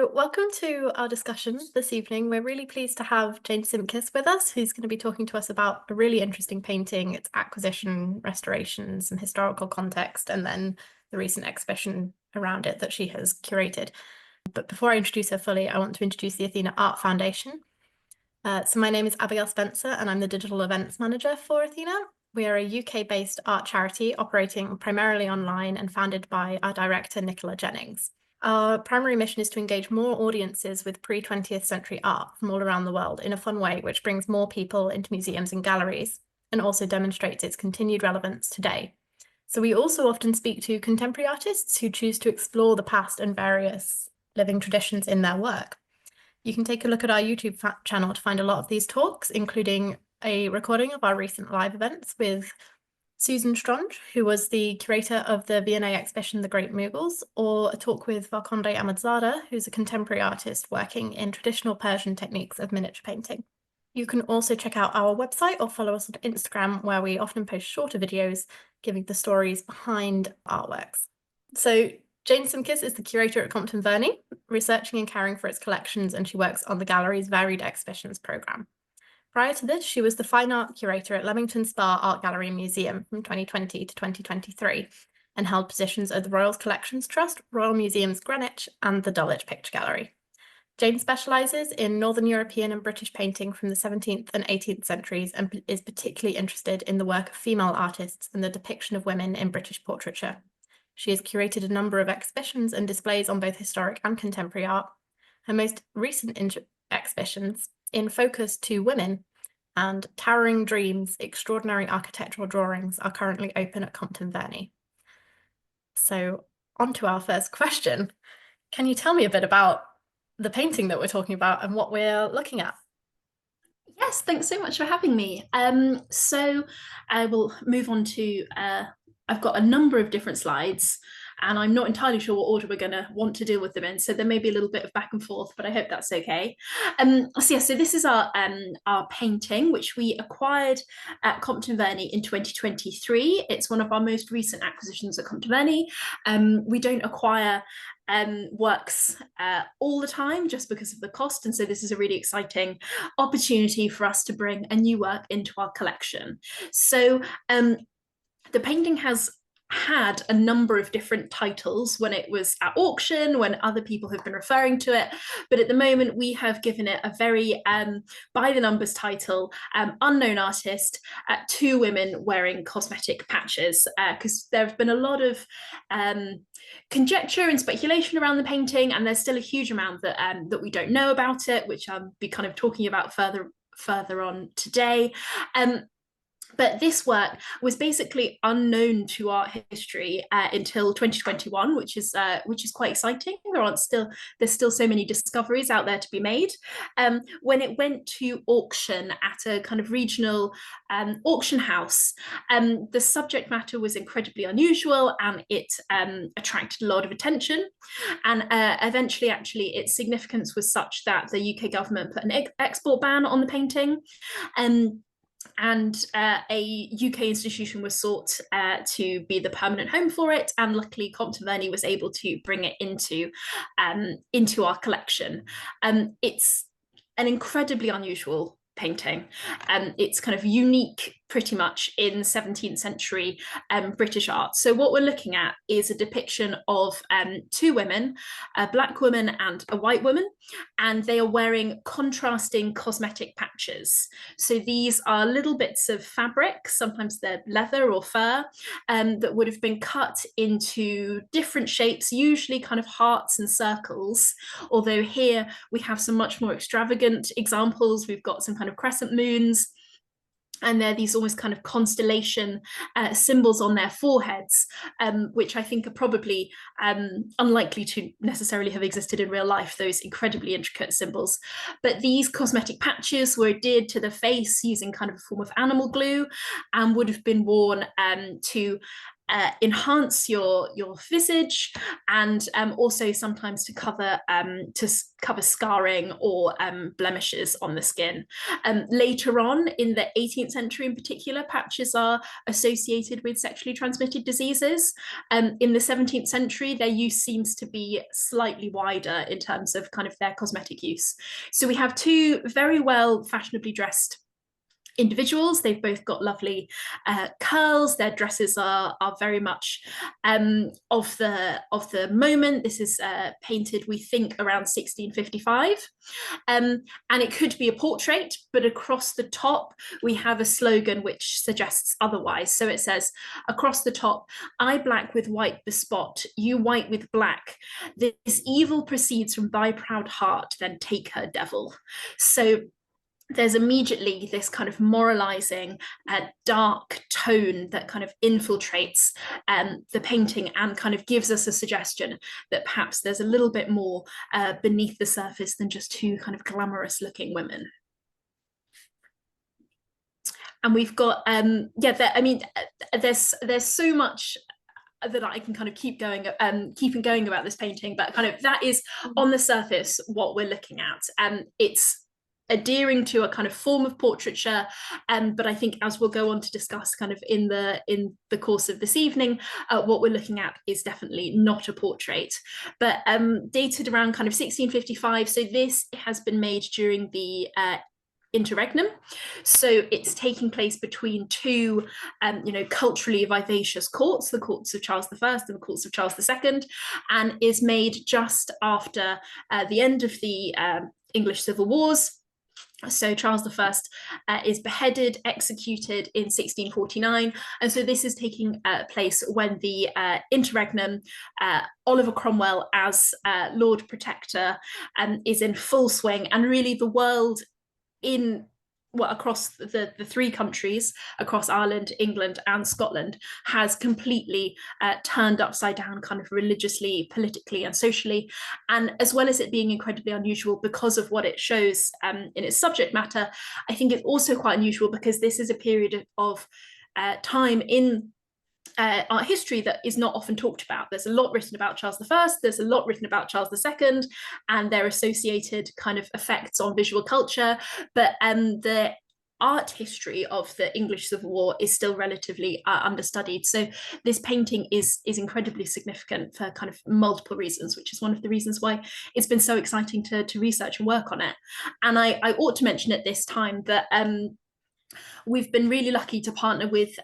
So, welcome to our discussion this evening. We're really pleased to have Jane Simpkiss with us, who's going to be talking to us about a really interesting painting, its acquisition, restoration, some historical context, and then the recent exhibition around it that she has curated. But before I introduce her fully, I want to introduce the Athena Art Foundation. So my name is Abigail Spencer, and I'm the Digital Events Manager for Athena. We are a UK-based art charity operating primarily online and founded by our director, Nicola Jennings. Our primary mission is to engage more audiences with pre-20th century art from all around the world in a fun way, which brings more people into museums and galleries and also demonstrates its continued relevance today. So we also often speak to contemporary artists who choose to explore the past and various living traditions in their work. You can take a look at our YouTube channel to find a lot of these talks, including a recording of our recent live events with Susan Stronge, who was the curator of the V&A exhibition The Great Mughals, or a talk with Farkhonde Ahmadzada, who's a contemporary artist working in traditional Persian techniques of miniature painting. You can also check out our website or follow us on Instagram, where we often post shorter videos giving the stories behind artworks. So Jane Simpkiss is the curator at Compton Verney, researching and caring for its collections, and she works on the gallery's varied exhibitions programme. Prior to this, she was the fine art curator at Leamington Spa Art Gallery and Museum from 2020 to 2023, and held positions at the Royal Collections Trust, Royal Museums Greenwich, and the Dulwich Picture Gallery. Jane specialises in Northern European and British painting from the 17th and 18th centuries and is particularly interested in the work of female artists and the depiction of women in British portraiture. She has curated a number of exhibitions and displays on both historic and contemporary art. Her most recent exhibitions, In Focus Two Women and Towering Dreams, Extraordinary Architectural Drawings, are currently open at Compton Verney. So on to our first question. Can you tell me a bit about the painting that we're talking about and what we're looking at? Yes, thanks so much for having me. So I will move on to, I've got a number of different slides and I'm not entirely sure what order we're going to want to deal with them in. So there may be a little bit of back and forth, but I hope that's okay. So this is our painting, which we acquired at Compton Verney in 2023. It's one of our most recent acquisitions at Compton Verney. We don't acquire works all the time just because of the cost. And so this is a really exciting opportunity for us to bring a new work into our collection. So the painting has had a number of different titles when it was at auction, when other people have been referring to it, but at the moment we have given it a very by the numbers title, unknown artist, two women wearing cosmetic patches, because there have been a lot of conjecture and speculation around the painting, and there's still a huge amount that that we don't know about it, which I'll be kind of talking about further on today. But this work was basically unknown to art history until 2021, which is quite exciting. There's still so many discoveries out there to be made. When it went to auction at a kind of regional auction house, the subject matter was incredibly unusual and it attracted a lot of attention. And eventually, actually, its significance was such that the UK government put an export ban on the painting. And a UK institution was sought to be the permanent home for it, and luckily Compton Verney was able to bring it into our collection. It's an incredibly unusual painting. It's kind of unique pretty much in 17th century British art. So what we're looking at is a depiction of two women, a black woman and a white woman, and they are wearing contrasting cosmetic patches. So these are little bits of fabric, sometimes they're leather or fur, that would have been cut into different shapes, usually kind of hearts and circles, although here we have some much more extravagant examples. We've got some kind of crescent moons, and they're these almost kind of constellation symbols on their foreheads, which I think are probably unlikely to necessarily have existed in real life, those incredibly intricate symbols. But these cosmetic patches were adhered to the face using kind of a form of animal glue and would have been worn to enhance your visage, and also sometimes to cover scarring or blemishes on the skin. Later on in the 18th century in particular, patches are associated with sexually transmitted diseases. In the 17th century, their use seems to be slightly wider in terms of kind of their cosmetic use. So we have two very well fashionably dressed individuals. They've both got lovely curls. Their dresses are very much of the moment. This is painted, we think, around 1655. And it could be a portrait, but across the top we have a slogan which suggests otherwise. So it says, across the top, I black with white bespot, you white with black. This evil proceeds from thy proud heart, then take her, devil. So there's immediately this kind of moralizing dark tone that kind of infiltrates the painting and kind of gives us a suggestion that perhaps there's a little bit more beneath the surface than just two kind of glamorous looking women. And we've got there's so much that I can kind of keep going about this painting, but kind of that is on the surface what we're looking at. It's adhering to a kind of form of portraiture, but I think, as we'll go on to discuss kind of in the course of this evening, what we're looking at is definitely not a portrait, but dated around kind of 1655. So this has been made during the interregnum, so it's taking place between two culturally vivacious courts, the courts of Charles I and the courts of Charles II, and is made just after the end of the English Civil Wars. So Charles I is beheaded, executed in 1649. And so this is taking place when the interregnum, Oliver Cromwell as Lord Protector, is in full swing. And really the world across the three countries, across Ireland, England, and Scotland, has completely turned upside down, kind of religiously, politically, and socially. And as well as it being incredibly unusual because of what it shows in its subject matter, I think it's also quite unusual because this is a period of time in art history that is not often talked about. There's a lot written about Charles I, there's a lot written about Charles II and their associated kind of effects on visual culture, but the art history of the English Civil War is still relatively understudied. So this painting is incredibly significant for kind of multiple reasons, which is one of the reasons why it's been so exciting to research and work on it. And I ought to mention at this time that we've been really lucky to partner with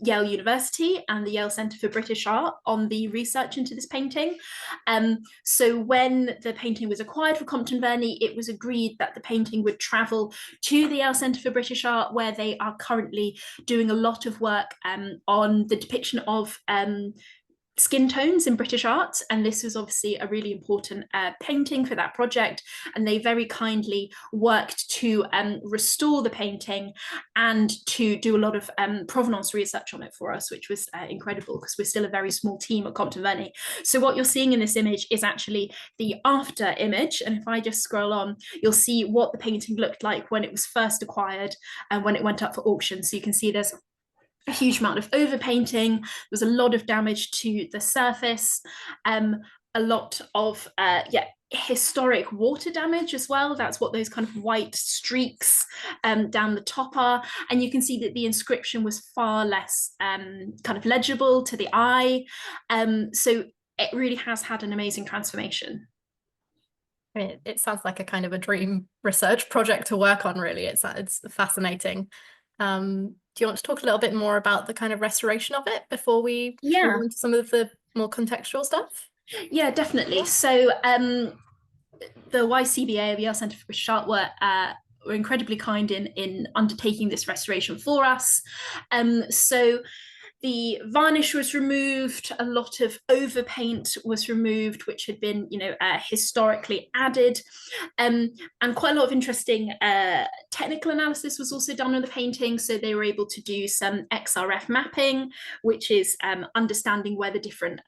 Yale University and the Yale Centre for British Art on the research into this painting. So when the painting was acquired for Compton Verney, it was agreed that the painting would travel to the Yale Centre for British Art, where they are currently doing a lot of work on the depiction of skin tones in British art, and this was obviously a really important painting for that project, and they very kindly worked to restore the painting and to do a lot of provenance research on it for us, which was incredible because we're still a very small team at Compton Verney. So what you're seeing in this image is actually the after image, and if I just scroll on, you'll see what the painting looked like when it was first acquired and when it went up for auction. So you can see there's a huge amount of overpainting, there's a lot of damage to the surface, a lot of historic water damage as well. That's what those kind of white streaks down the top are. And you can see that the inscription was far less kind of legible to the eye. So it really has had an amazing transformation. I mean, it sounds like a kind of a dream research project to work on, really. It's fascinating. Do you want to talk a little bit more about the kind of restoration of it before we move into some of the more contextual stuff? Yeah, definitely. So the YCBA, the Yale Centre for British Art, were incredibly kind in undertaking this restoration for us. So the varnish was removed, a lot of overpaint was removed, which had been, historically added, and quite a lot of interesting technical analysis was also done on the painting. So they were able to do some XRF mapping, which is understanding where the different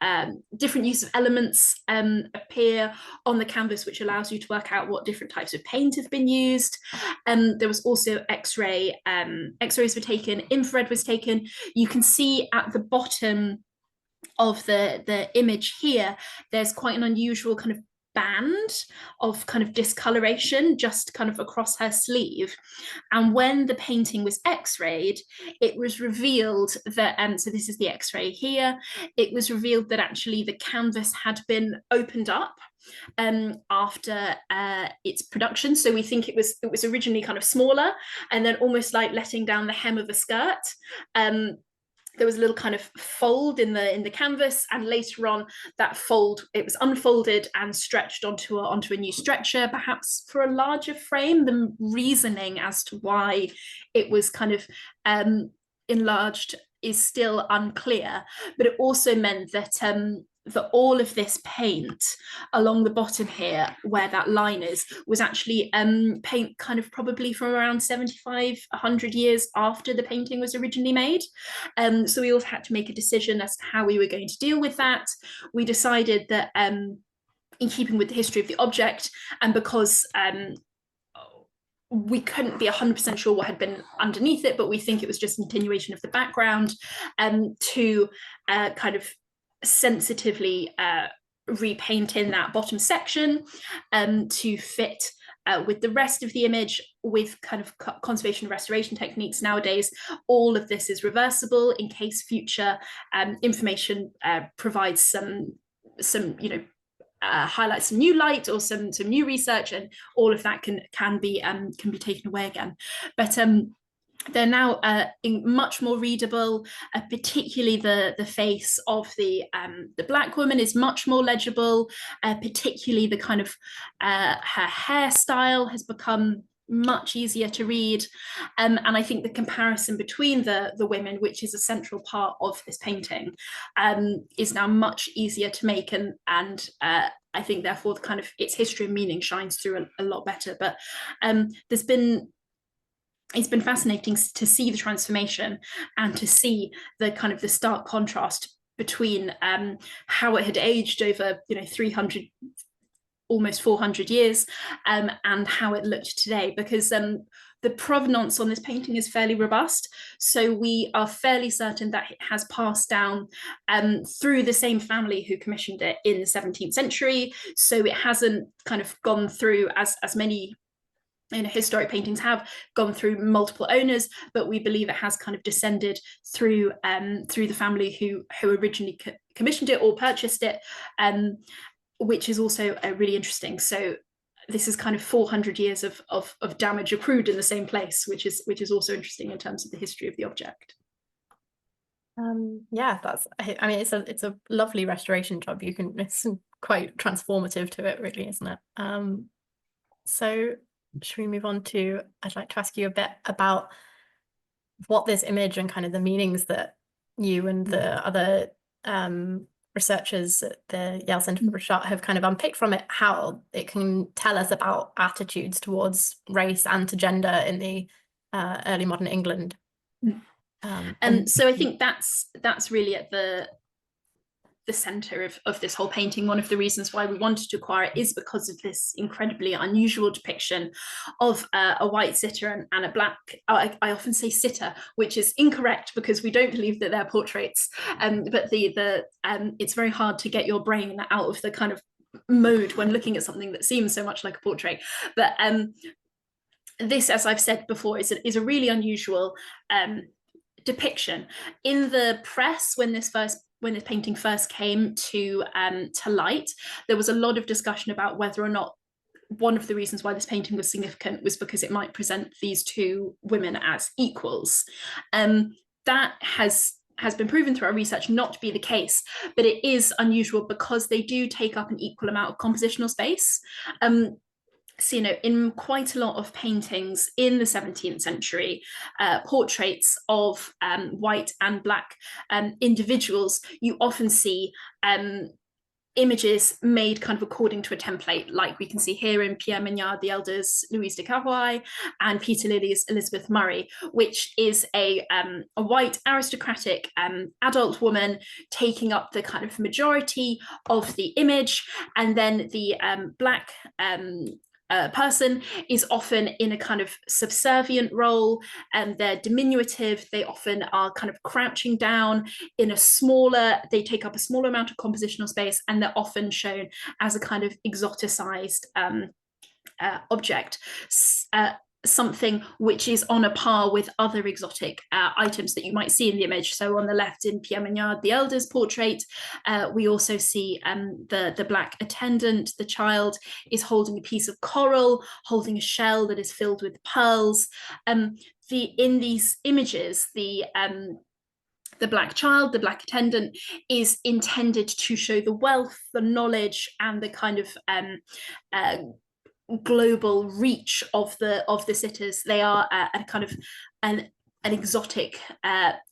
use of elements appear on the canvas, which allows you to work out what different types of paint have been used. There was also X-rays were taken, infrared was taken. You can see at the bottom of the image here, there's quite an unusual kind of band of kind of discoloration just kind of across her sleeve. And when the painting was x-rayed, it was revealed that, so this is the x-ray here, it was revealed that actually the canvas had been opened up after its production. So we think it was originally kind of smaller, and then almost like letting down the hem of a skirt. There was a little kind of fold in the canvas, and later on that fold, it was unfolded and stretched onto a new stretcher, perhaps for a larger frame. The reasoning as to why it was kind of enlarged is still unclear, but it also meant that that all of this paint along the bottom here, where that line is, was actually paint kind of probably from around 75, 100 years after the painting was originally made. So we also had to make a decision as to how we were going to deal with that. We decided that in keeping with the history of the object, and because we couldn't be 100% sure what had been underneath it, but we think it was just a continuation of the background, to kind of sensitively repaint in that bottom section to fit with the rest of the image with kind of conservation and restoration techniques. Nowadays, all of this is reversible in case future information provides some highlight some new light or some new research, and all of that can be taken away again. But they're now much more readable. Particularly the face of the Black woman is much more legible. Particularly the kind of her hairstyle has become much easier to read, and I think the comparison between the women, which is a central part of this painting, is now much easier to make, and I think therefore the kind of its history and meaning shines through a lot better. But it's been fascinating to see the transformation and to see the kind of the stark contrast between how it had aged over 300, almost 400 years, and how it looked today, because the provenance on this painting is fairly robust. So we are fairly certain that it has passed down through the same family who commissioned it in the 17th century. So it hasn't kind of gone through as many historic paintings have gone through multiple owners, but we believe it has kind of descended through the family who originally commissioned it or purchased it, which is also really interesting. So this is kind of 400 years of damage accrued in the same place, which is also interesting in terms of the history of the object. Yeah, I mean, it's a lovely restoration job. It's quite transformative to it, really, isn't it? So should we move on to, I'd like to ask you a bit about what this image and kind of the meanings that you and the other researchers at the Yale Centre for British Art have kind of unpicked from it, how it can tell us about attitudes towards race and to gender in the early modern England. So I think that's really at the center of this whole painting. One of the reasons why we wanted to acquire it is because of this incredibly unusual depiction of a white sitter and a black, I often say sitter, which is incorrect because we don't believe that they're portraits, but it's very hard to get your brain out of the kind of mode when looking at something that seems so much like a portrait. But this, as I've said before, is a really unusual depiction. In the press, when this painting first came to light, there was a lot of discussion about whether or not one of the reasons why this painting was significant was because it might present these two women as equals. That has been proven through our research not to be the case, but it is unusual because they do take up an equal amount of compositional space. So, in quite a lot of paintings in the 17th century, portraits of white and black individuals, you often see images made kind of according to a template, like we can see here in Pierre Mignard the Elder's Louise de Querouaille and Peter Lilly's Elizabeth Murray, which is a white aristocratic adult woman taking up the kind of majority of the image, and then the black person is often in a kind of subservient role, and they're diminutive. They often are kind of crouching down in a smaller, they take up a smaller amount of compositional space, and they're often shown as a kind of exoticized object. Something which is on a par with other exotic items that you might see in the image. So on the left in Pierre Mignard the Elder's portrait, we also see the black attendant. The child is holding a piece of coral, holding a shell that is filled with pearls. In these images, the black child, the black attendant, is intended to show the wealth, the knowledge, and the kind of global reach of the sitters. They are a kind of an exotic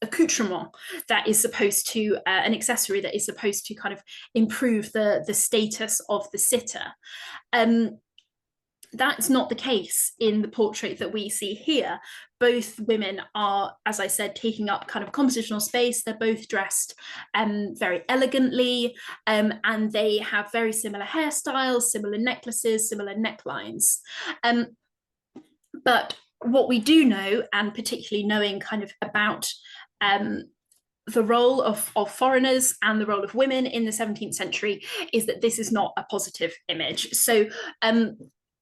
accoutrement that is supposed to an accessory that is supposed to kind of improve the status of the sitter. That's not the case in the portrait that we see here. Both women are, as I said, taking up kind of compositional space. They're both dressed very elegantly, and they have very similar hairstyles, similar necklaces, similar necklines. But what we do know, and particularly knowing kind of about the role of foreigners and the role of women in the 17th century, is that this is not a positive image. So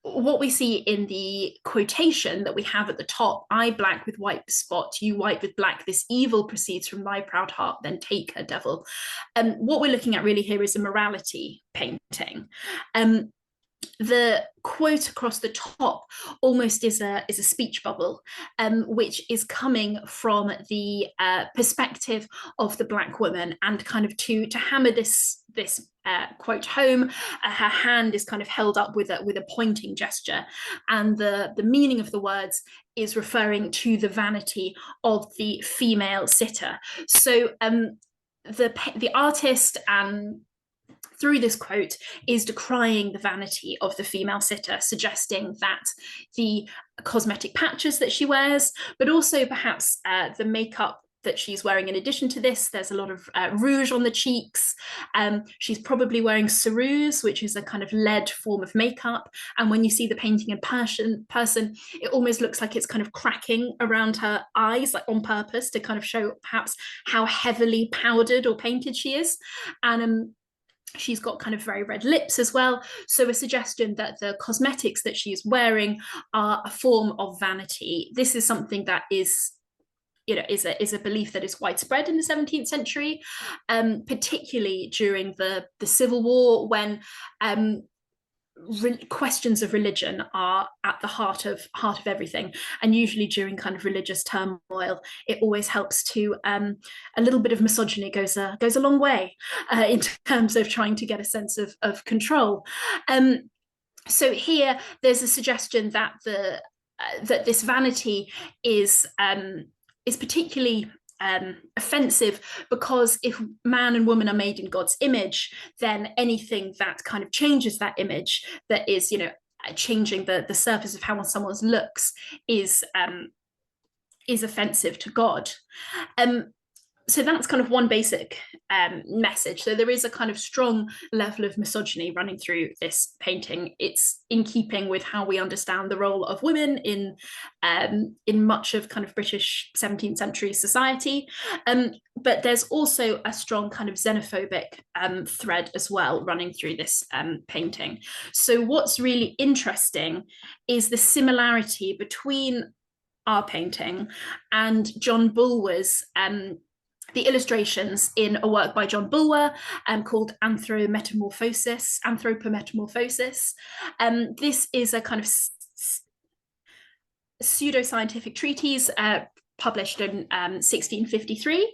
what we see in the quotation that we have at the top, I black with white spot, you white with black, this evil proceeds from thy proud heart, then take her, devil. What we're looking at really here is a morality painting. The quote across the top almost is a speech bubble, which is coming from the perspective of the black woman, and kind of to hammer this quote home, her hand is kind of held up with a pointing gesture, and the meaning of the words is referring to the vanity of the female sitter. So the artist through this quote is decrying the vanity of the female sitter, suggesting that the cosmetic patches that she wears, but also perhaps the makeup that she's wearing in addition to this. There's a lot of rouge on the cheeks. She's probably wearing ceruse, which is a kind of lead form of makeup. And when you see the painting in person, it almost looks like it's kind of cracking around her eyes, like on purpose, to kind of show perhaps how heavily powdered or painted she is. And she's got kind of very red lips as well. So a suggestion that the cosmetics that she is wearing are a form of vanity. This is something that is a belief that is widespread in the 17th century, particularly during the Civil War, when questions of religion are at the heart of everything. And usually during kind of religious turmoil, it always helps to a little bit of misogyny goes a long way in terms of trying to get a sense of control. So here there's a suggestion that that this vanity is particularly offensive, because if man and woman are made in God's image, then anything that kind of changes that image, that is, changing the surface of how someone looks, is offensive to God. So that's kind of one basic message. So there is a kind of strong level of misogyny running through this painting. It's in keeping with how we understand the role of women in much of kind of British 17th century society. But there's also a strong kind of xenophobic thread as well running through this painting. So what's really interesting is the similarity between our painting and John Bulwer's the illustrations in a work by John Bulwer called Anthropometamorphosis. This is a kind of pseudoscientific treatise published in 1653.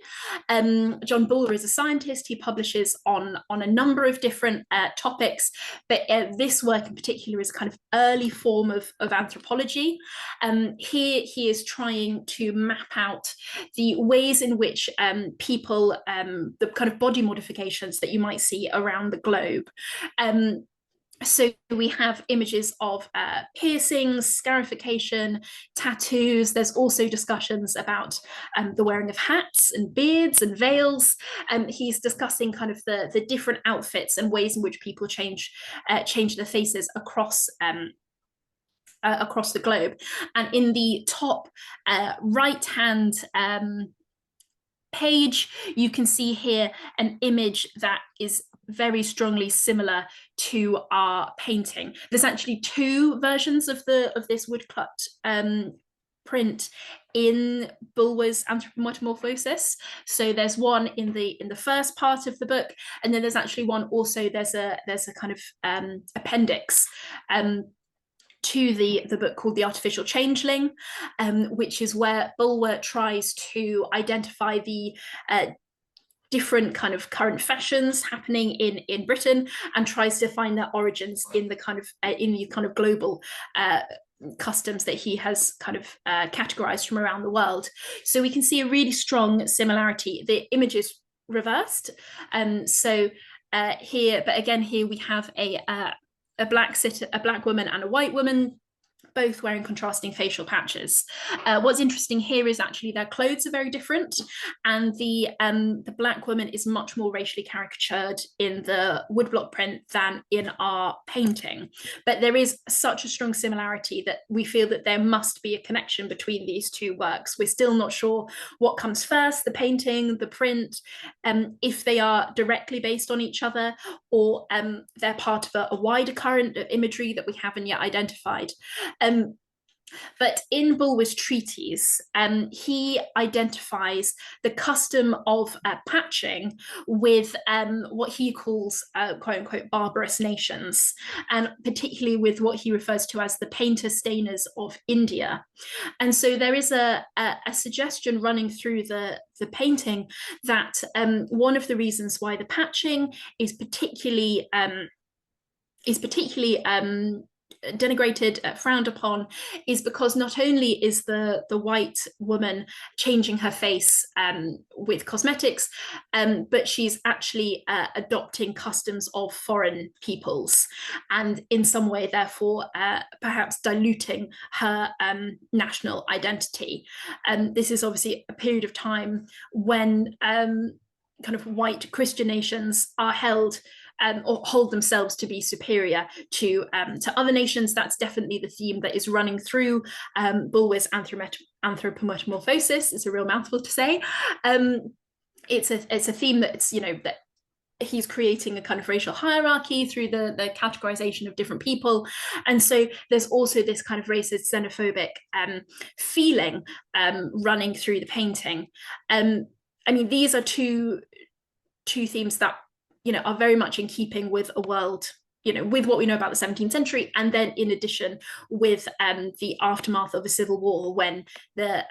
John Bulwer is a scientist. He publishes on a number of different topics, but this work in particular is a kind of early form of anthropology. Here he is trying to map out the ways in which people, the kind of body modifications that you might see around the globe. So we have images of piercings, scarification, tattoos. There's also discussions about the wearing of hats and beards and veils. He's discussing kind of the different outfits and ways in which people change their faces across across the globe. And in the top right-hand page, you can see here an image that is very strongly similar to our painting. There's actually two versions of this woodcut print in Bulwer's Anthropomorphosis. So there's one in the first part of the book, and then there's actually one also, there's a kind of appendix to the book called The Artificial Changeling, which is where Bulwer tries to identify the different kind of current fashions happening in Britain, and tries to find their origins in the kind of global customs that he has kind of categorized from around the world. So we can see a really strong similarity. The image is reversed, so here, but again here we have a black woman and a white woman, both wearing contrasting facial patches. What's interesting here is actually their clothes are very different, and the black woman is much more racially caricatured in the woodblock print than in our painting. But there is such a strong similarity that we feel that there must be a connection between these two works. We're still not sure what comes first, the painting, the print, if they are directly based on each other, or they're part of a wider current of imagery that we haven't yet identified. But in Bulwer's treatise, he identifies the custom of patching with what he calls quote unquote barbarous nations, and particularly with what he refers to as the painter-stainers of India. And so there is a suggestion running through the painting that one of the reasons why the patching is particularly denigrated, frowned upon, is because not only is the white woman changing her face with cosmetics, but she's actually adopting customs of foreign peoples, and in some way therefore perhaps diluting her national identity. This is obviously a period of time when kind of white Christian nations are held or hold themselves to be superior to other nations. That's definitely the theme that is running through Bulwer's Anthropomorphosis. It's a real mouthful to say. It's a theme that's, that he's creating a kind of racial hierarchy through the categorization of different people. And so there's also this kind of racist, xenophobic feeling running through the painting. I mean, these are two themes that are very much in keeping with a world, with what we know about the 17th century, and then in addition with the aftermath of a civil war, when the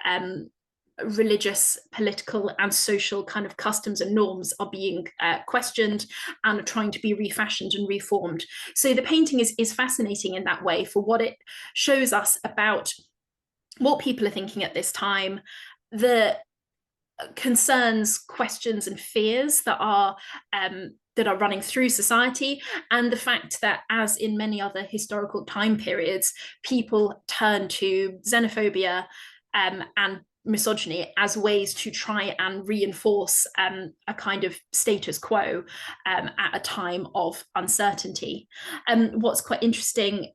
religious, political, and social kind of customs and norms are being questioned and are trying to be refashioned and reformed. So the painting is fascinating in that way, for what it shows us about what people are thinking at this time, the concerns, questions, and fears that are running through society, and the fact that, as in many other historical time periods, people turn to xenophobia and misogyny as ways to try and reinforce a kind of status quo at a time of uncertainty. What's quite interesting,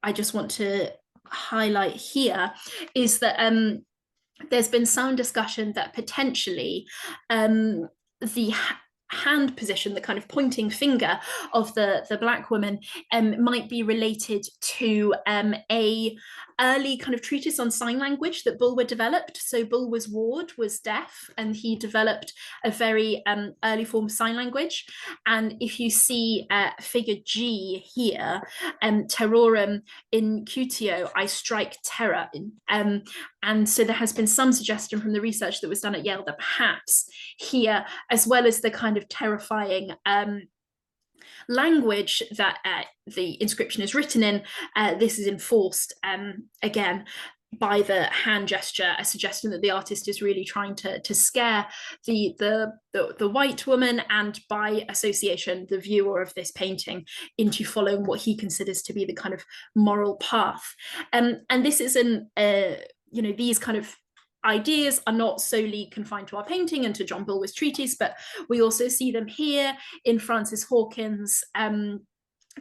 I just want to highlight here, is that there's been some discussion that potentially the hand position, the kind of pointing finger of the black woman, might be related to a early kind of treatise on sign language that Bulwer developed. So Bulwer's ward was deaf, and he developed a very early form of sign language. And if you see figure G here, terrorem incutio, I strike terror. And so there has been some suggestion from the research that was done at Yale that perhaps here, as well as the kind of terrifying language that the inscription is written in, this is enforced again by the hand gesture, a suggestion that the artist is really trying to scare the white woman, and by association the viewer of this painting, into following what he considers to be the kind of moral path. And this is these kind of ideas are not solely confined to our painting and to John Bulwer's treatise, but we also see them here in Francis Hawkins'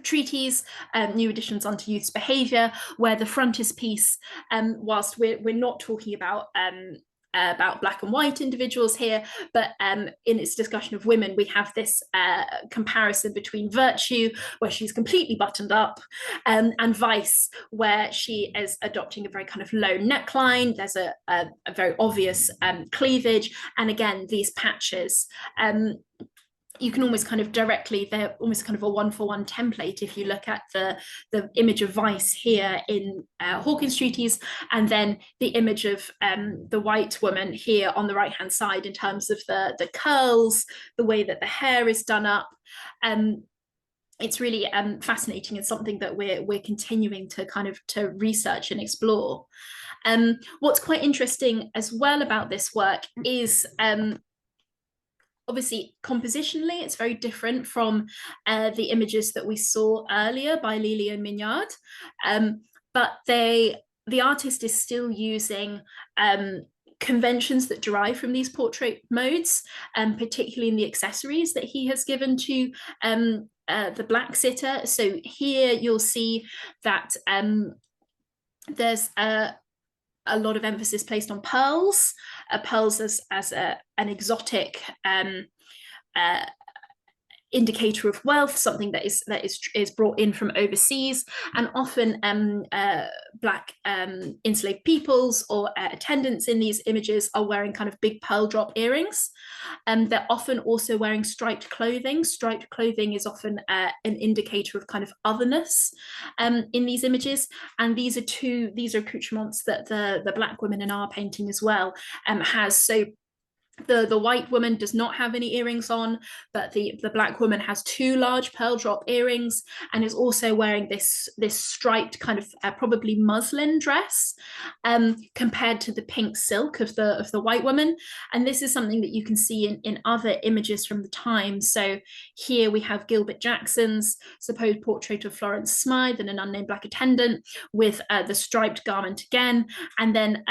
treatise, new editions onto youth's behaviour, where the frontispiece, whilst we're not talking about black and white individuals here, but in its discussion of women, we have this comparison between Virtue, where she's completely buttoned up, and Vice, where she is adopting a very kind of low neckline. There's a very obvious cleavage, and again, these patches. You can almost kind of directly, they're almost kind of a one-for-one template if you look at the image of Vice here in Hawkins treatise, and then the image of the white woman here on the right-hand side in terms of the curls, the way that the hair is done up. It's really fascinating and something that we're continuing to kind of to research and explore. What's quite interesting as well about this work is obviously compositionally it's very different from the images that we saw earlier by Lely and Mignard, but the artist is still using conventions that derive from these portrait modes, particularly in the accessories that he has given to the black sitter. So here you'll see that there's a lot of emphasis placed on pearls, pearls as an exotic indicator of wealth, something that is brought in from overseas, and often black enslaved peoples or attendants in these images are wearing kind of big pearl drop earrings. They're often also wearing striped clothing. Striped clothing is often an indicator of kind of otherness in these images, and these are accoutrements that the black women in our painting as well has. So the white woman does not have any earrings on, but the black woman has two large pearl drop earrings and is also wearing this striped kind of probably muslin dress, compared to the pink silk of the white woman. And this is something that you can see in other images from the time. So here we have Gilbert Jackson's supposed portrait of Florence Smythe and an unnamed black attendant with the striped garment again, and then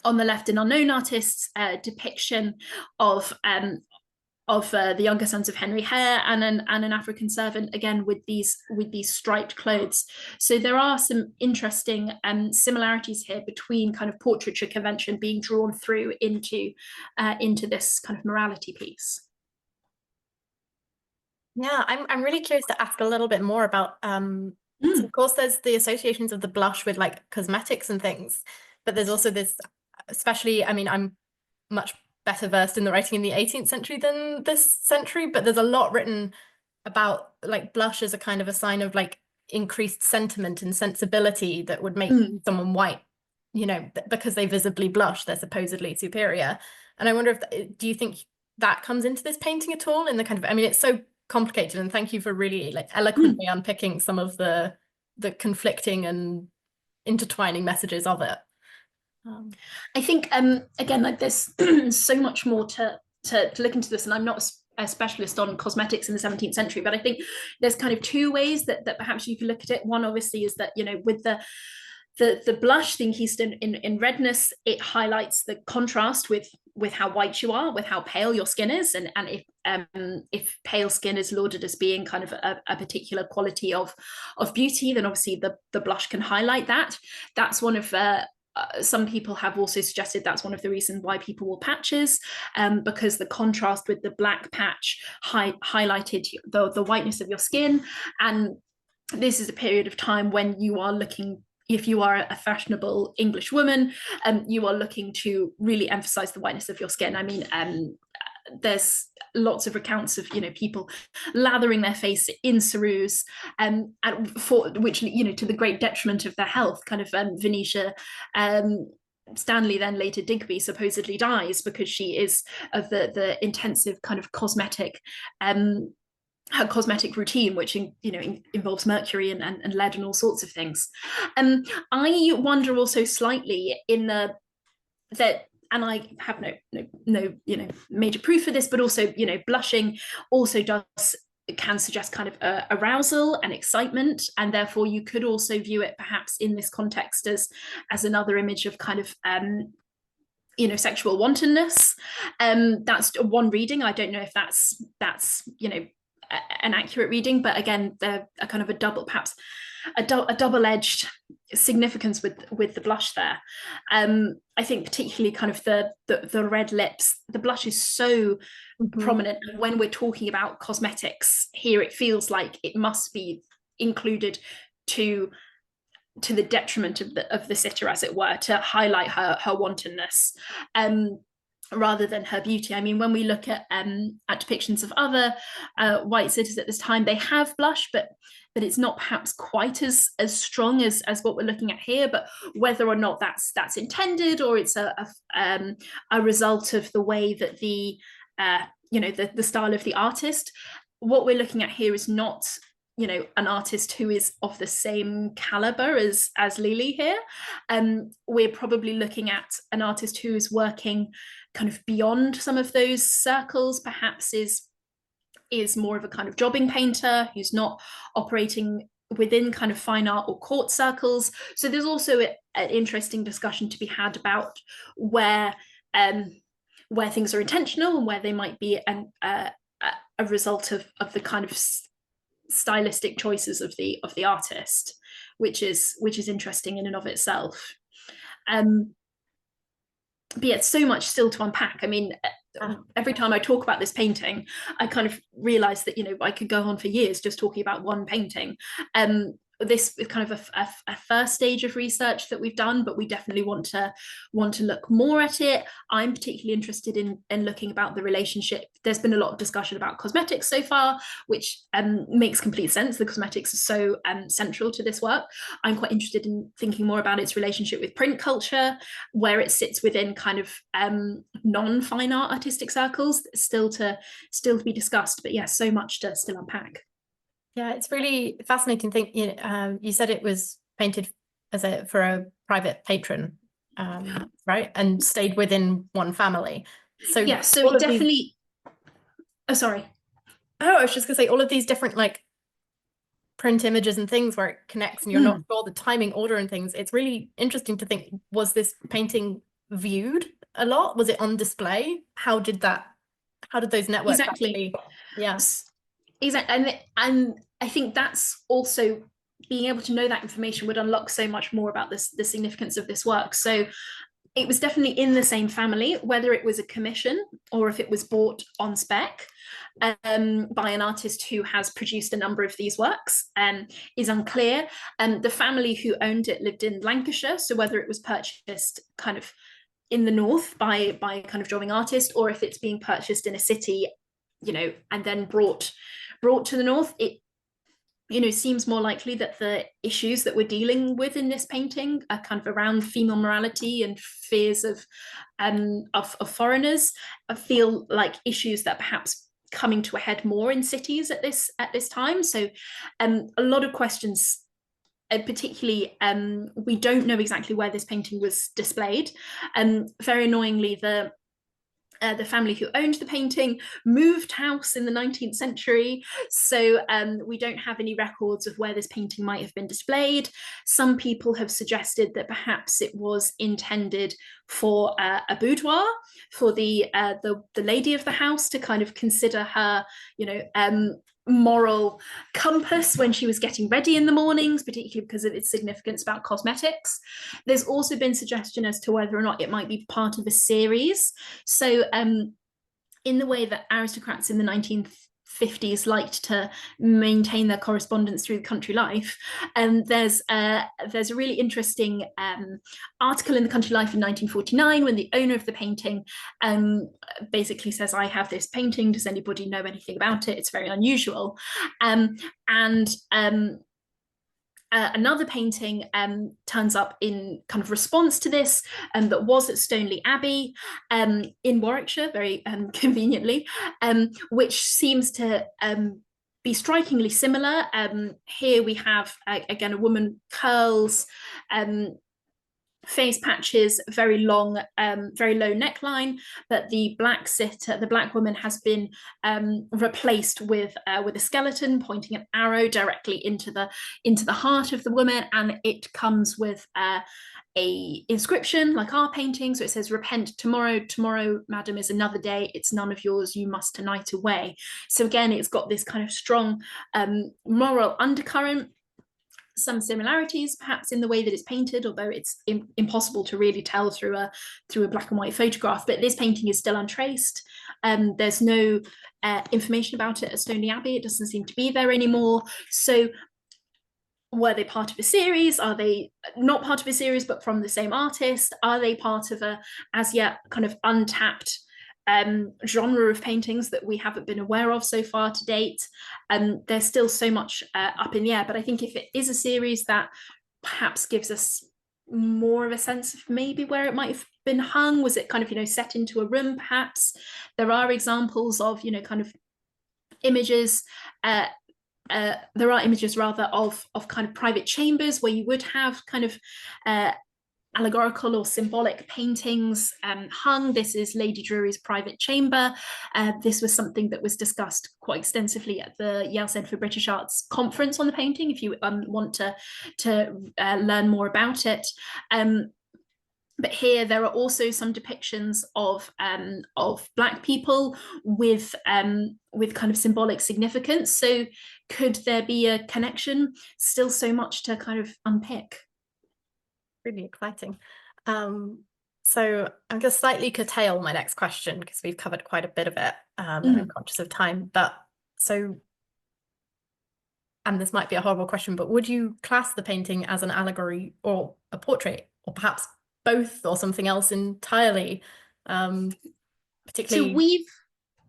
on the left, an unknown artist's depiction of the younger sons of Henry Hare and an African servant, again with these striped clothes. So there are some interesting similarities here between kind of portraiture convention being drawn through into this kind of morality piece. Yeah, I'm really curious to ask a little bit more about so of course there's the associations of the blush with like cosmetics and things, but there's also this, especially, I mean, I'm much better versed in the writing in the 18th century than this century, but there's a lot written about like blush as a kind of a sign of like increased sentiment and sensibility that would make someone white, you know, because they visibly blush, they're supposedly superior. And I wonder if, do you think that comes into this painting at all in the kind of, I mean, it's so complicated, and thank you for really like eloquently unpicking some of the conflicting and intertwining messages of it. I think again, like there's so much more to look into this, and I'm not a specialist on cosmetics in the 17th century, but I think there's kind of two ways that perhaps you can look at it. One obviously is that, you know, with the blush thing he's in redness, it highlights the contrast with how white you are, with how pale your skin is, and if pale skin is lauded as being kind of a particular quality of beauty, then obviously the blush can highlight that. That's one of some people have also suggested that's one of the reasons why people wore patches, because the contrast with the black patch highlighted the whiteness of your skin. And this is a period of time when you are looking, if you are a fashionable English woman, you are looking to really emphasize the whiteness of your skin. I mean, there's lots of accounts of, you know, people lathering their face in ceruse, for which, you know, to the great detriment of their health. Kind of Venetia Stanley, then later Digby, supposedly dies because she is of the intensive kind of cosmetic her cosmetic routine, which involves mercury and lead and all sorts of things. I wonder also slightly in that, and I have no major proof for this, but also, you know, blushing also can suggest kind of arousal and excitement, and therefore you could also view it perhaps in this context as another image of kind of sexual wantonness. That's one reading. I don't know if that's an accurate reading, but again, they're a kind of a double, perhaps a double-edged significance with the blush there. I think particularly kind of the red lips, the blush is so prominent. And when we're talking about cosmetics here, it feels like it must be included to the detriment of the sitter, as it were, to highlight her wantonness. Rather than her beauty. I mean, when we look at depictions of other white sitters at this time, they have blush, but it's not perhaps quite as strong as what we're looking at here. But whether or not that's intended, or it's a result of the way that the style of the artist, what we're looking at here is not an artist who is of the same caliber as Lily here. We're probably looking at an artist who is working kind of beyond some of those circles, perhaps is more of a kind of jobbing painter who's not operating within kind of fine art or court circles. So there's also an interesting discussion to be had about where things are intentional and where they might be a result of the kind of stylistic choices of the artist, which is interesting in and of itself. But yeah, so much still to unpack. I mean, every time I talk about this painting, I kind of realize that I could go on for years just talking about one painting. This is kind of a first stage of research that we've done, but we definitely want to look more at it. I'm particularly interested in looking about the relationship. There's been a lot of discussion about cosmetics so far, which makes complete sense. The cosmetics are so central to this work. I'm quite interested in thinking more about its relationship with print culture, where it sits within kind of non-fine art artistic circles. Still to be discussed, but yeah, so much to still unpack. Yeah, it's really fascinating thing. You said it was painted for a private patron, right? And stayed within one family. So yeah, so it definitely. Oh, sorry. Oh, I was just gonna say all of these different like print images and things where it connects and you're not sure the timing, order and things. It's really interesting to think, was this painting viewed a lot? Was it on display? How did those networks exactly? Yeah. Exactly. And I think that's also being able to know that information would unlock so much more about the significance of this work. So it was definitely in the same family, whether it was a commission or if it was bought on spec by an artist who has produced a number of these works is unclear. The family who owned it lived in Lancashire, so whether it was purchased kind of in the north by kind of jobbing artist, or if it's being purchased in a city, and then brought to the north, it seems more likely that the issues that we're dealing with in this painting are kind of around female morality and fears of foreigners. I feel like issues that perhaps coming to a head more in cities at this time. So a lot of questions, particularly we don't know exactly where this painting was displayed. Very annoyingly, the family who owned the painting moved house in the 19th century, so we don't have any records of where this painting might have been displayed. Some people have suggested that perhaps it was intended for a boudoir for the lady of the house to kind of consider her, moral compass when she was getting ready in the mornings, particularly because of its significance about cosmetics. There's also been suggestion as to whether or not it might be part of a series. So in the way that aristocrats in the 1950s liked to maintain their correspondence through the country life, there's a really interesting article in the Country Life in 1949 when the owner of the painting basically says, I have this painting, does anybody know anything about it? It's very unusual. Another painting turns up in kind of response to this, that was at Stoneleigh Abbey in Warwickshire, very conveniently, which seems to be strikingly similar. Here we have, again, a woman curls face patches, very long, very low neckline, but the black woman has been replaced with a skeleton pointing an arrow directly into the heart of the woman, and it comes with a inscription like our painting. So it says, "Repent tomorrow. Tomorrow, madam, is another day. It's none of yours. You must tonight away." So again, it's got this kind of strong moral undercurrent. Some similarities perhaps in the way that it's painted, although it's impossible to really tell through a black and white photograph. But this painting is still untraced. There's no information about it at Stoneleigh Abbey. It doesn't seem to be there anymore. So were they part of a series? Are they not part of a series but from the same artist? Are they part of a as yet kind of untapped genre of paintings that we haven't been aware of so far to date? There's still so much up in the air, but I think if it is a series that perhaps gives us more of a sense of maybe where it might have been hung, was it kind of, set into a room perhaps? There are examples of, kind of images, there are images rather of kind of private chambers where you would have kind of allegorical or symbolic paintings hung. This is Lady Drury's private chamber. This was something that was discussed quite extensively at the Yale Centre for British Arts conference on the painting, if you want to learn more about it. But here there are also some depictions of Black people with kind of symbolic significance. So could there be a connection? Still so much to kind of unpick. Really exciting. So I'm going to slightly curtail my next question because we've covered quite a bit of it, and I'm conscious of time. But so, and this might be a horrible question, but would you class the painting as an allegory or a portrait, or perhaps both, or something else entirely? Particularly,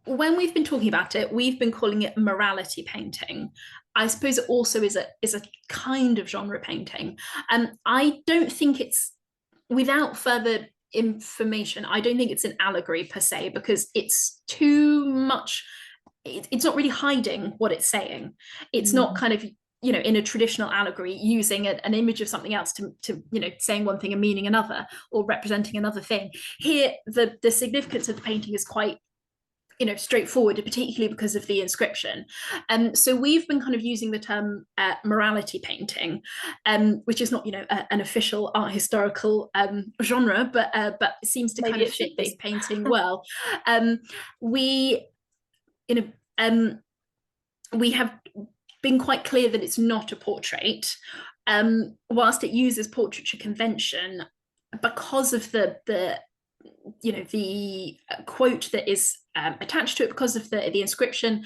So when we've been talking about it, we've been calling it morality painting. I suppose it also is a kind of genre painting. I don't think it's, without further information, I don't think it's an allegory per se, because it's too much, it's not really hiding what it's saying. It's not kind of, in a traditional allegory, using an image of something else to saying one thing and meaning another, or representing another thing. Here, the significance of the painting is quite straightforward, particularly because of the inscription. So we've been kind of using the term morality painting, which is not an official art historical genre, but it seems to kind of fit this painting well. We have been quite clear that it's not a portrait, whilst it uses portraiture convention because of the quote that is attached to it, because of the inscription.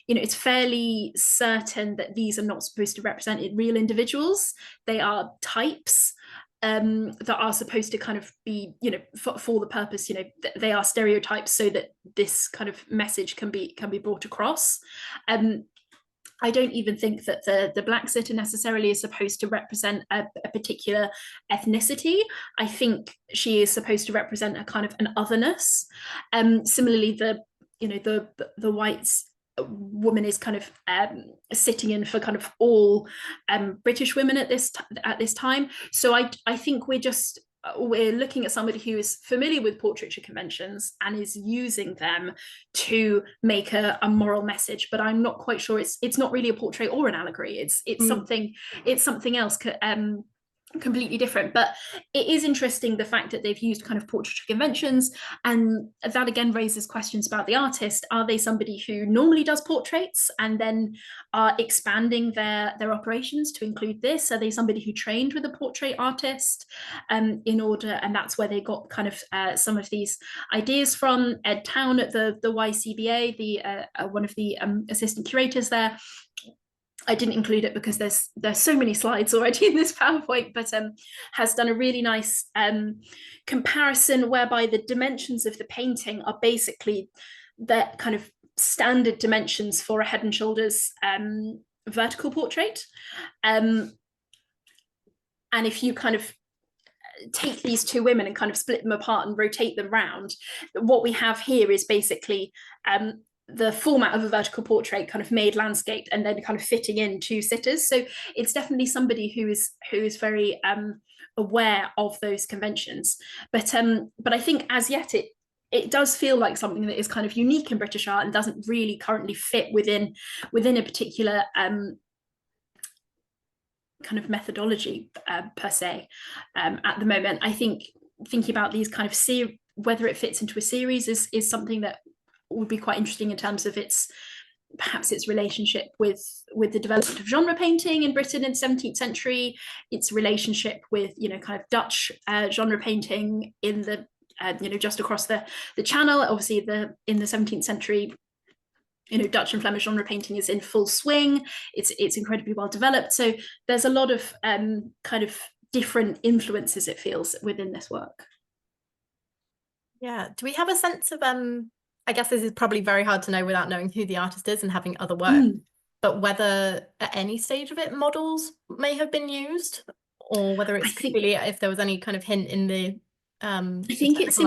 It's fairly certain that these are not supposed to represent real individuals. They are types that are supposed to kind of be, for the purpose, they are stereotypes so that this kind of message can be brought across. I don't even think that the black sitter necessarily is supposed to represent a particular ethnicity. I think she is supposed to represent a kind of an otherness. Similarly, the white woman is kind of sitting in for kind of all British women at this time. So I think we're looking at somebody who is familiar with portraiture conventions and is using them to make a moral message, but I'm not quite sure it's not really a portrait or an allegory. It's something else completely different. But it is interesting, the fact that they've used kind of portraiture conventions, and that again raises questions about the artist. Are they somebody who normally does portraits and then are expanding their operations to include this? Are they somebody who trained with a portrait artist in order, and that's where they got kind of some of these ideas from? Ed Town at the YCBA, the one of the assistant curators there, I didn't include it because there's so many slides already in this PowerPoint, but has done a really nice comparison whereby the dimensions of the painting are basically the kind of standard dimensions for a Head and Shoulders vertical portrait. And if you kind of take these two women and kind of split them apart and rotate them round, what we have here is basically the format of a vertical portrait kind of made landscape and then kind of fitting in two sitters. So it's definitely somebody who is very aware of those conventions. But I think as yet it does feel like something that is kind of unique in British art and doesn't really currently fit within a particular kind of methodology per se at the moment. I think thinking about these kind of whether it fits into a series is something that would be quite interesting in terms of perhaps its relationship with the development of genre painting in Britain in the 17th century, its relationship with, you know, kind of Dutch genre painting in the you know, just across the channel. Obviously in the 17th century, you know, Dutch and Flemish genre painting is in full swing. It's incredibly well developed. So there's a lot of kind of different influences, it feels, within this work. Yeah. Do we have a sense of I guess this is probably very hard to know without knowing who the artist is and having other work, but whether at any stage of it models may have been used, or whether it's completely, if there was any kind of hint in the I think it's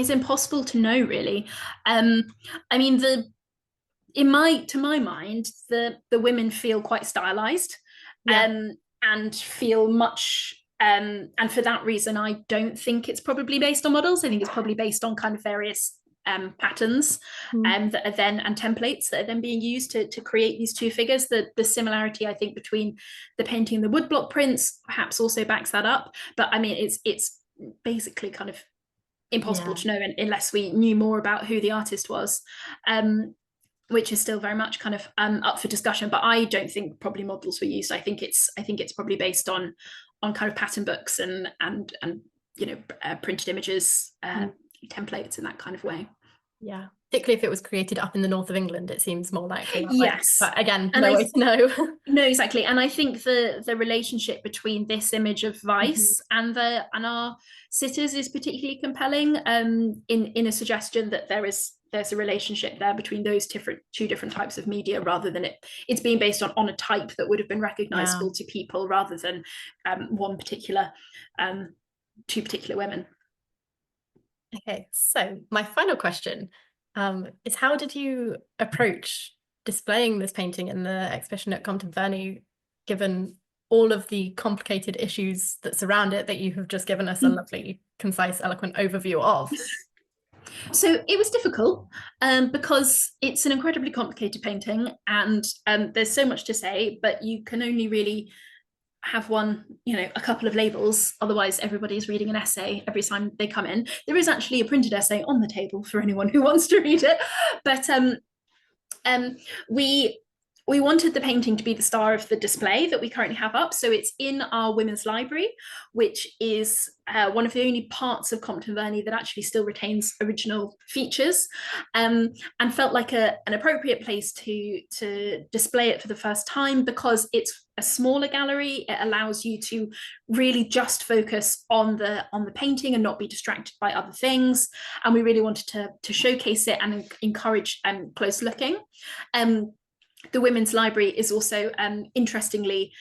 impossible to know, really. I mean, to my mind, the women feel quite stylized, and feel much. And for that reason, I don't think it's probably based on models. I think it's probably based on kind of various patterns that are then, and templates that are then being used to create these two figures. The similarity, I think, between the painting and the woodblock prints perhaps also backs that up. But I mean, it's basically kind of impossible to know unless we knew more about who the artist was. Which is still very much kind of up for discussion, but I don't think probably models were used. I think it's probably based on kind of pattern books and you know, printed images, templates in that kind of way. Yeah, particularly if it was created up in the north of England, it seems more likely. Yes, but again, no way to know. No, exactly. And I think the relationship between this image of vice and our sitters is particularly compelling, in a suggestion that there's a relationship there between those two different types of media, rather than it's being based on a type that would have been recognizable to people, rather than two particular women. Okay, so my final question is, how did you approach displaying this painting in the exhibition at Compton Verney, given all of the complicated issues that surround it that you have just given us a lovely, concise, eloquent overview of? So it was difficult because it's an incredibly complicated painting, and there's so much to say, but you can only really have a couple of labels. Otherwise, everybody's reading an essay every time they come in. There is actually a printed essay on the table for anyone who wants to read it. But we wanted the painting to be the star of the display that we currently have up. So it's in our women's library, which is one of the only parts of Compton Verney that actually still retains original features, and felt like an appropriate place to display it for the first time, because it's a smaller gallery. It allows you to really just focus on the painting and not be distracted by other things. And we really wanted to showcase it and encourage close looking. The women's library is also, interestingly,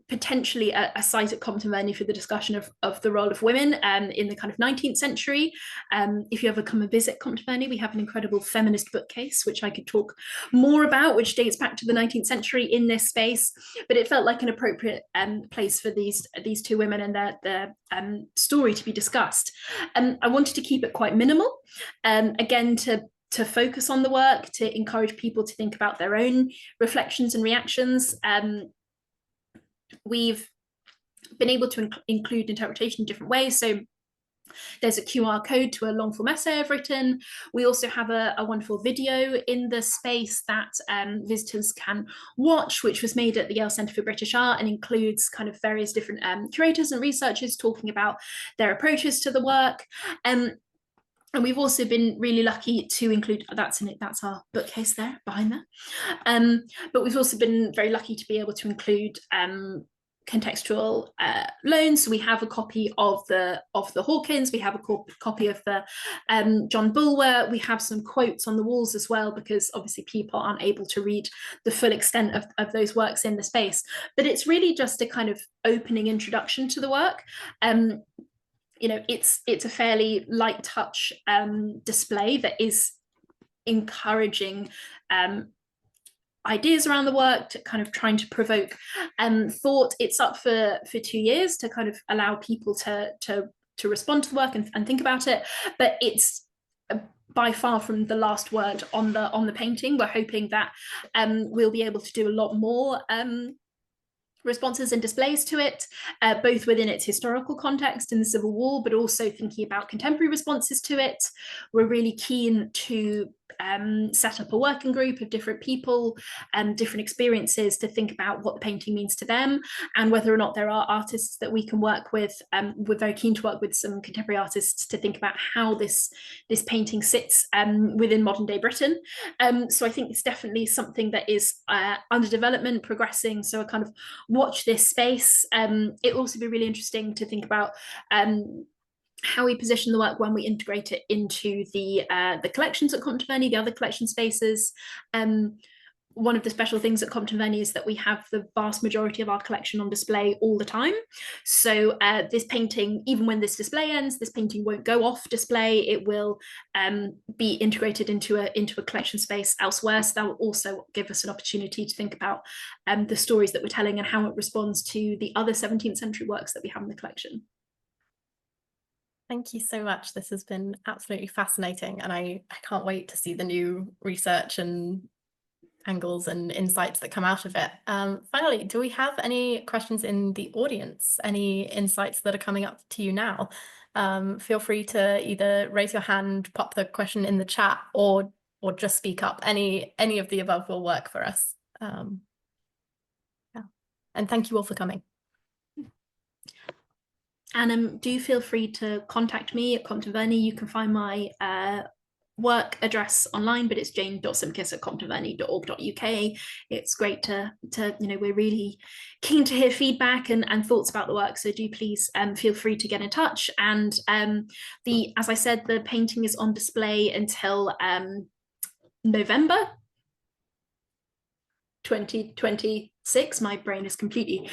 potentially a site at Compton Verney for the discussion of the role of women in the kind of 19th century. If you ever come and visit Compton Verney, we have an incredible feminist bookcase, which I could talk more about, which dates back to the 19th century in this space. But it felt like an appropriate place for these two women and their story to be discussed. I wanted to keep it quite minimal, again, to focus on the work, to encourage people to think about their own reflections and reactions. We've been able to include interpretation in different ways. So there's a QR code to a long form essay I've written. We also have a wonderful video in the space that visitors can watch, which was made at the Yale Centre for British Art, and includes kind of various different curators and researchers talking about their approaches to the work. And we've also been really lucky to include, that's our bookcase there, behind there. But we've also been very lucky to be able to include contextual loans. So we have a copy of the Hawkins, we have a copy of the John Bulwer, we have some quotes on the walls as well, because obviously people aren't able to read the full extent of those works in the space. But it's really just a kind of opening introduction to the work. You know, it's a fairly light touch display that is encouraging ideas around the work, to kind of trying to provoke thought. It's up for 2 years to kind of allow people to respond to the work and think about it, but it's by far from the last word on the painting. We're hoping that we'll be able to do a lot more responses and displays to it, both within its historical context in the Civil War, but also thinking about contemporary responses to it. We're really keen to set up a working group of different people and different experiences to think about what the painting means to them, and whether or not there are artists that we can work with. We're very keen to work with some contemporary artists to think about how this painting sits within modern day Britain. So I think it's definitely something that is under development, progressing. So a kind of watch this space. It'll also be really interesting to think about how we position the work when we integrate it into the collections at Compton Verney, the other collection spaces. One of the special things at Compton Verney is that we have the vast majority of our collection on display all the time. So this painting, even when this display ends, this painting won't go off display. It will be integrated into a collection space elsewhere. So that will also give us an opportunity to think about the stories that we're telling and how it responds to the other 17th century works that we have in the collection. Thank you so much. This has been absolutely fascinating, and I can't wait to see the new research and angles and insights that come out of it. Finally, do we have any questions in the audience? Any insights that are coming up to you now? Feel free to either raise your hand, pop the question in the chat, or just speak up. Any of the above will work for us. Yeah. And thank you all for coming. And do feel free to contact me at Compton Verney. You can find my work address online, but it's jane.simpkiss@comptonverney.org.uk. It's great to we're really keen to hear feedback and thoughts about the work. So do please feel free to get in touch. And as I said, the painting is on display until November 2026. My brain is completely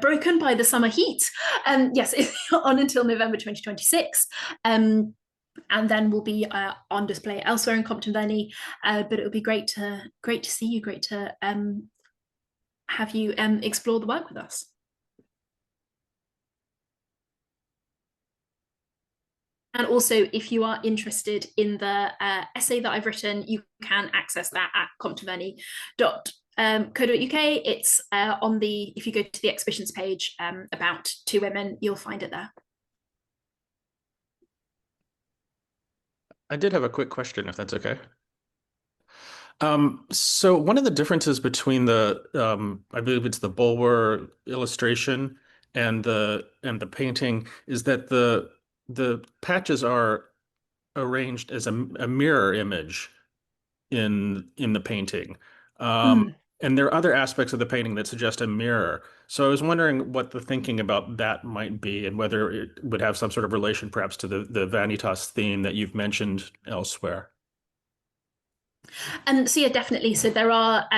broken by the summer heat. Yes, it's on until November 2026. And then we'll be on display elsewhere in Compton Verney. But it would be great to see you, great to have you explore the work with us. And also, if you are interested in the essay that I've written, you can access that at comptonverney.co.uk. It's if you go to the exhibitions page about two women, you'll find it there. I did have a quick question, if that's okay. So one of the differences between the I believe it's the Bulwer illustration and the painting is that the patches are arranged as a mirror image in the painting. And there are other aspects of the painting that suggest a mirror. So I was wondering what the thinking about that might be, and whether it would have some sort of relation perhaps to the Vanitas theme that you've mentioned elsewhere. So yeah, definitely. So there are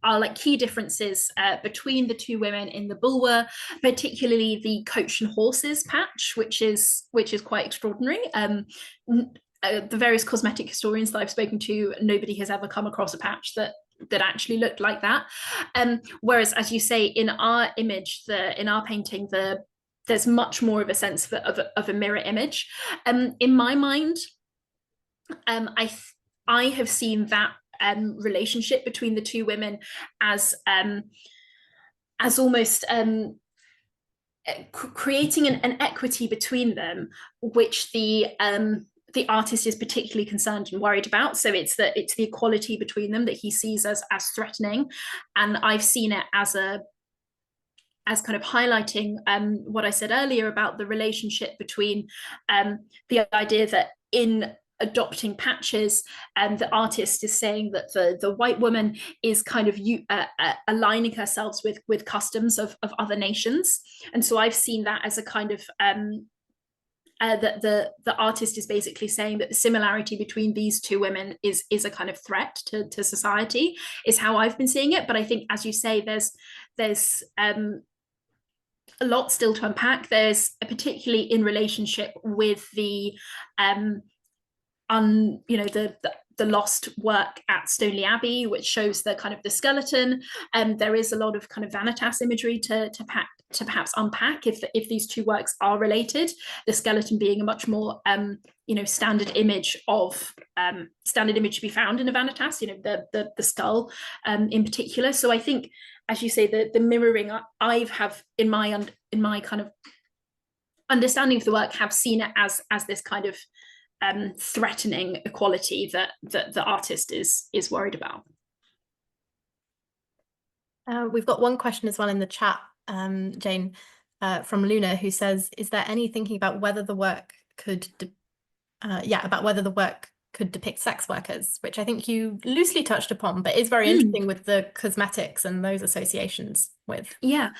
like key differences between the two women in the Bulwer, particularly the coach and horses patch, which is quite extraordinary. The various cosmetic historians that I've spoken to, nobody has ever come across a patch that actually looked like that. Whereas, as you say, in our image, in our painting, there's much more of a sense of a mirror image. In my mind, I have seen that relationship between the two women as almost creating an equity between them, which the artist is particularly concerned and worried about. So it's the equality between them that he sees as threatening, and I've seen it as kind of highlighting what I said earlier about the relationship between the idea that in adopting patches, and the artist is saying that the white woman is kind of aligning herself with customs of other nations. And so I've seen that as a kind of that the artist is basically saying that the similarity between these two women is a kind of threat to society, is how I've been seeing it. But I think, as you say, there's a lot still to unpack. There's particularly in relationship with the the lost work at Stoneleigh Abbey, which shows the kind of the skeleton. There is a lot of kind of vanitas imagery to perhaps unpack if these two works are related. The skeleton being a much more standard image to be found in a vanitas, the skull in particular. So I think, as you say, the mirroring I have in my kind of understanding of the work have seen it as this kind of threatening equality that the artist is worried about. We've got one question as well in the chat, Jane, from Luna, who says, is there any thinking about whether the work could depict sex workers, which I think you loosely touched upon, but is very interesting with the cosmetics and those associations with. Yeah,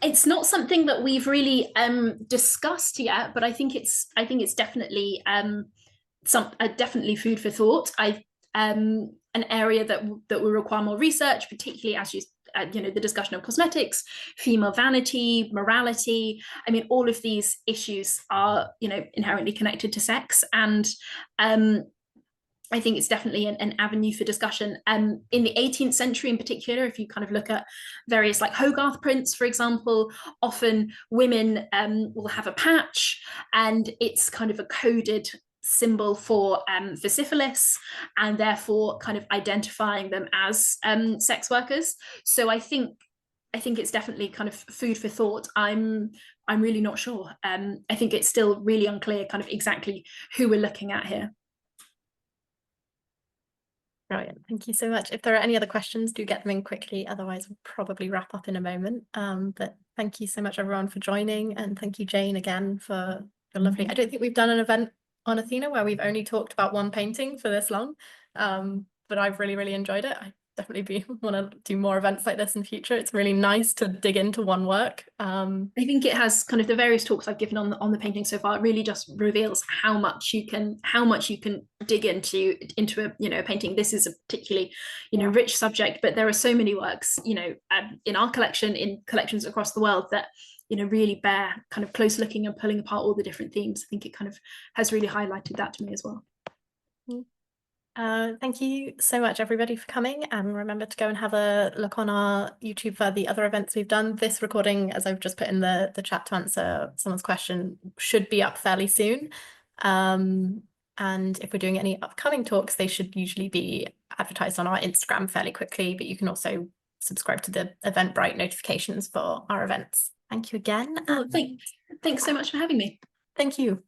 it's not something that we've really discussed yet, but I think it's definitely definitely food for thought. An area that will require more research, particularly as the discussion of cosmetics, female vanity, morality. I mean, all of these issues are inherently connected to sex, and I think it's definitely an avenue for discussion. In the 18th century in particular, if you kind of look at various like Hogarth prints, for example, often women will have a patch, and it's kind of a coded symbol for syphilis, and therefore kind of identifying them as sex workers. So I think it's definitely kind of food for thought. I'm really not sure. I think it's still really unclear kind of exactly who we're looking at here. Brilliant. Thank you so much. If there are any other questions, do get them in quickly. Otherwise, we'll probably wrap up in a moment. But thank you so much, everyone, for joining. And thank you, Jane, again, for your lovely... I don't think we've done an event on Athena where we've only talked about one painting for this long. But I've really, really enjoyed it. I definitely want to do more events like this in the future. It's really nice to dig into one work. I think it has kind of the various talks I've given on the painting so far. It really just reveals how much you can dig into a painting. This is a particularly rich subject, but there are so many works in our collection, in collections across the world, that really bear kind of close looking and pulling apart all the different themes. I think it kind of has really highlighted that to me as well. Thank you so much, everybody, for coming, and remember to go and have a look on our YouTube for the other events we've done. This recording, as I've just put in the chat to answer someone's question, should be up fairly soon, and if we're doing any upcoming talks, they should usually be advertised on our Instagram fairly quickly, but you can also subscribe to the Eventbrite notifications for our events. Thank you again. Thanks so much for having me. Thank you.